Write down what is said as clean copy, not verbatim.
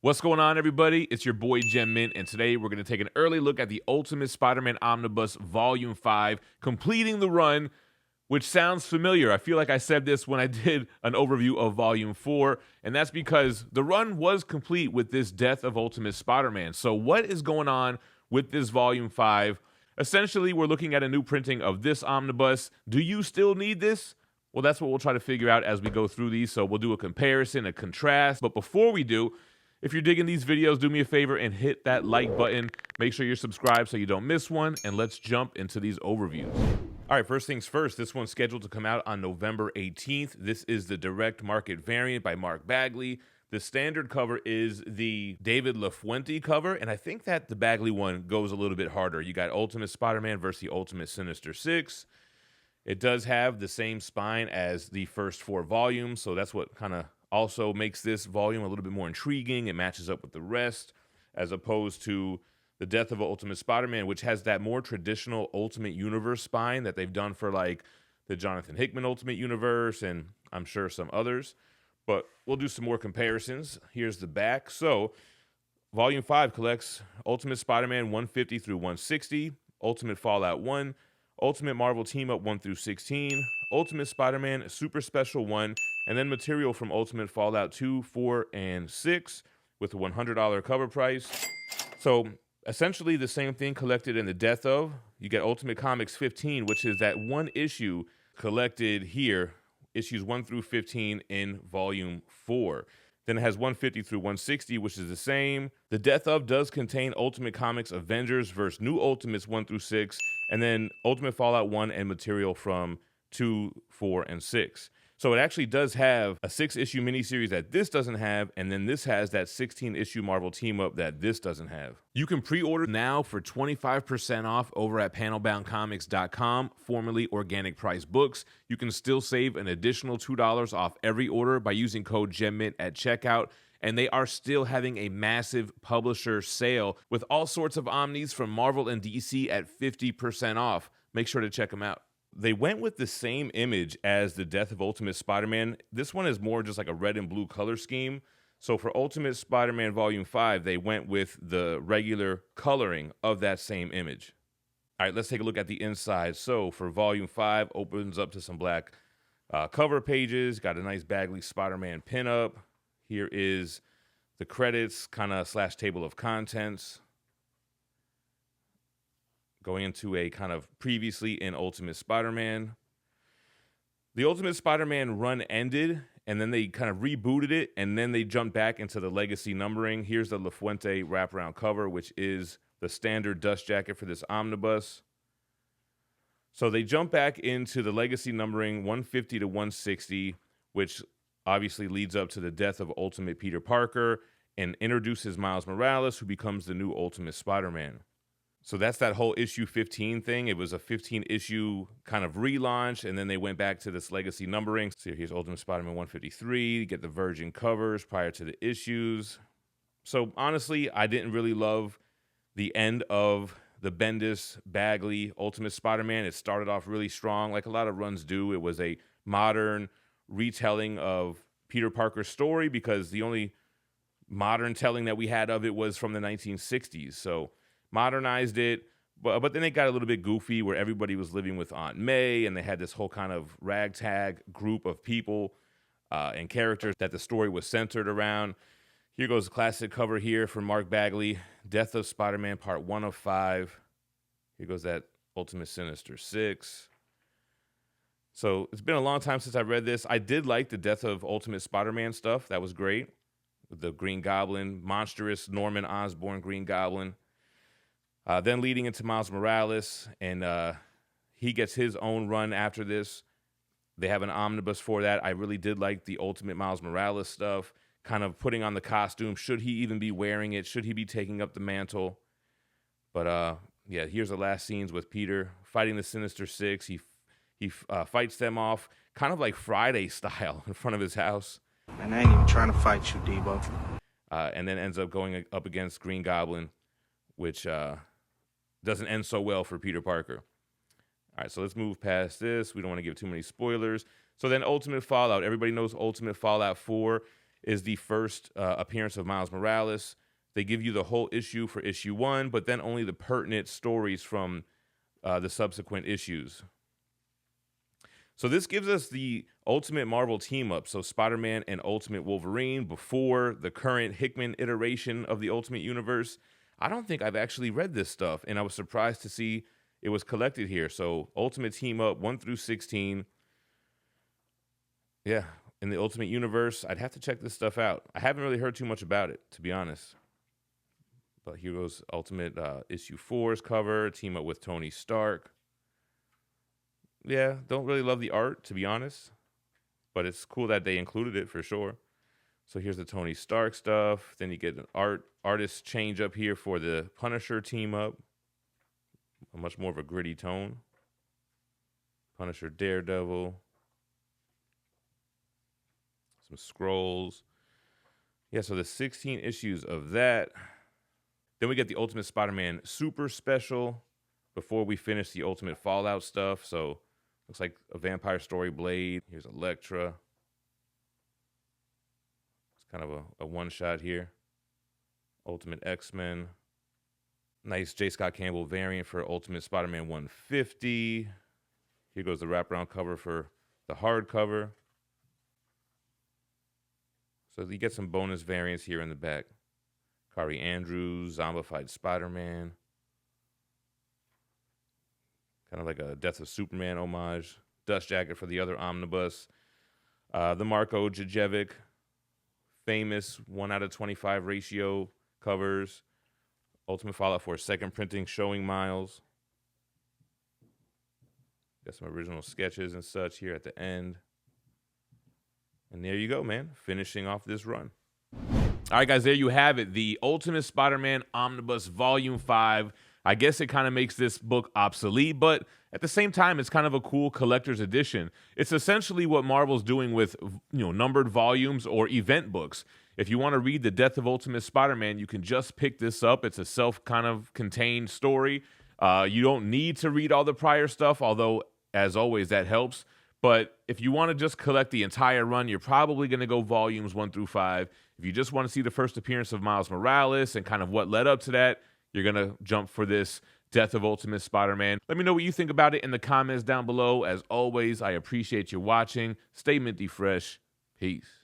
What's going on, everybody? It's your boy Gem Mint, and today we're going to take an early look at the Ultimate Spider-Man Omnibus Volume 5, completing the run, which sounds familiar. I feel like I said this when I did an overview of Volume 4, and that's because the run was complete with this Death of Ultimate Spider-Man. So what is going on with this Volume 5? Essentially, we're looking at a new printing of this omnibus. Do you still need this? Well, that's what we'll try to figure out as we go through these. So we'll do a comparison, a contrast. But before we do, if you're digging these videos, do me a favor and hit that like button. Make sure you're subscribed so you don't miss one, and let's jump into these overviews. All right, first things first, this one's scheduled to come out on November 18th. This is the direct market variant by Mark Bagley. The standard cover is the David LaFuente cover, and I think that the Bagley one goes a little bit harder. You got Ultimate Spider-Man versus the Ultimate Sinister Six. It does have the same spine as the first 4 volumes, so that's what kind of also makes this volume a little bit more intriguing. It matches up with the rest, as opposed to the Death of Ultimate Spider-Man, which has that more traditional Ultimate Universe spine that they've done for like the Jonathan Hickman Ultimate Universe and I'm sure some others. But we'll do some more comparisons. Here's the back. So Volume 5 collects Ultimate Spider-Man 150 through 160, Ultimate Fallout 1, Ultimate Marvel Team Up 1 through 16, Ultimate Spider-Man Super Special 1, and then material from Ultimate Fallout 2, 4, and 6 with a $100 cover price. So essentially the same thing collected in the Death of. You get Ultimate Comics 15, which is that one issue collected here, issues 1 through 15 in Volume 4. Then it has 150 through 160, which is the same. The Death of does contain Ultimate Comics Avengers vs. New Ultimates 1 through 6, and then Ultimate Fallout 1 and material from 2, 4, and 6. So it actually does have a 6-issue miniseries that this doesn't have, and then this has that 16-issue Marvel team-up that this doesn't have. You can pre-order now for 25% off over at panelboundcomics.com, formerly Organic Price Books. You can still save an additional $2 off every order by using code GEMMINT at checkout, and they are still having a massive publisher sale with all sorts of omnis from Marvel and DC at 50% off. Make sure to check them out. They went with the same image as the Death of Ultimate Spider-Man. This one is more just like a red and blue color scheme. So for Ultimate Spider-Man Volume 5, they went with the regular coloring of that same image. All right, let's take a look at the inside. So for Volume 5, opens up to some black cover pages. Got a nice Bagley Spider-Man pinup. Here is the credits, kind of / table of contents. Going into a kind of previously in Ultimate Spider-Man. The Ultimate Spider-Man run ended, and then they kind of rebooted it, and then they jumped back into the legacy numbering. Here's the LaFuente wraparound cover, which is the standard dust jacket for this omnibus. So they jump back into the legacy numbering 150 to 160, which obviously leads up to the Death of Ultimate Peter Parker and introduces Miles Morales, who becomes the new Ultimate Spider-Man. So that's that whole issue 15 thing. It was a 15-issue kind of relaunch, and then they went back to this legacy numbering. So here's Ultimate Spider-Man 153. You get the Virgin covers prior to the issues. So honestly, I didn't really love the end of the Bendis, Bagley, Ultimate Spider-Man. It started off really strong, like a lot of runs do. It was a modern retelling of Peter Parker's story because the only modern telling that we had of it was from the 1960s. So modernized it, but then it got a little bit goofy where everybody was living with Aunt May, and they had this whole kind of ragtag group of people and characters that the story was centered around. Here goes the classic cover here from Mark Bagley, Death of Spider-Man Part 1 of 5. Here goes that Ultimate Sinister 6. So it's been a long time since I read this. I did like the Death of Ultimate Spider-Man stuff. That was great. With the Green Goblin, monstrous Norman Osborn Green Goblin. Then leading into Miles Morales, and he gets his own run after this. They have an omnibus for that. I really did like the Ultimate Miles Morales stuff, kind of putting on the costume. Should he even be wearing it? Should he be taking up the mantle? But yeah, here's the last scenes with Peter fighting the Sinister Six. He fights them off kind of like Friday style in front of his house. And I ain't even trying to fight you, Debo. And then ends up going up against Green Goblin, which doesn't end so well for Peter Parker. All right, so let's move past this. We don't want to give too many spoilers. So then Ultimate Fallout. Everybody knows Ultimate Fallout 4. is the first appearance of Miles Morales. They give you the whole issue for issue 1, but then only the pertinent stories from the subsequent issues. So this gives us the Ultimate Marvel team-up. So Spider-Man and Ultimate Wolverine before the current Hickman iteration of the Ultimate Universe. I don't think I've actually read this stuff, and I was surprised to see it was collected here. So Ultimate Team-Up 1 through 16. Yeah, in the Ultimate Universe, I'd have to check this stuff out. I haven't really heard too much about it, to be honest. But here goes Ultimate issue 4's cover, team-up with Tony Stark. Yeah, don't really love the art, to be honest. But it's cool that they included it for sure. So here's the Tony Stark stuff. Then you get an artist change up here for the Punisher team-up. A much more of a gritty tone. Punisher, Daredevil. Some scrolls. Yeah, so the 16 issues of that. Then we get the Ultimate Spider-Man Super Special before we finish the Ultimate Fallout stuff. So looks like a Vampire Story Blade. Here's Elektra. It's kind of a one-shot here. Ultimate X-Men. Nice J. Scott Campbell variant for Ultimate Spider-Man 150. Here goes the wraparound cover for the hardcover. So you get some bonus variants here in the back. Kari Andrews, Zombified Spider-Man. Kind of like a Death of Superman homage. Dust jacket for the other Omnibus. The Marko Djurjevic, famous 1/25 ratio covers. Ultimate Fallout 4 second printing showing Miles. Got some original sketches and such here at the end. And there you go, man. Finishing off this run. All right, guys, there you have it. The Ultimate Spider-Man Omnibus Volume 5. I guess it kind of makes this book obsolete, but at the same time, it's kind of a cool collector's edition. It's essentially what Marvel's doing with, numbered volumes or event books. If you want to read The Death of Ultimate Spider-Man, you can just pick this up. It's a self-contained story. You don't need to read all the prior stuff, although, as always, that helps. But if you want to just collect the entire run, you're probably going to go volumes 1 through 5. If you just want to see the first appearance of Miles Morales and kind of what led up to that, you're going to jump for this Death of Ultimate Spider-Man. Let me know what you think about it in the comments down below. As always, I appreciate you watching. Stay minty fresh. Peace.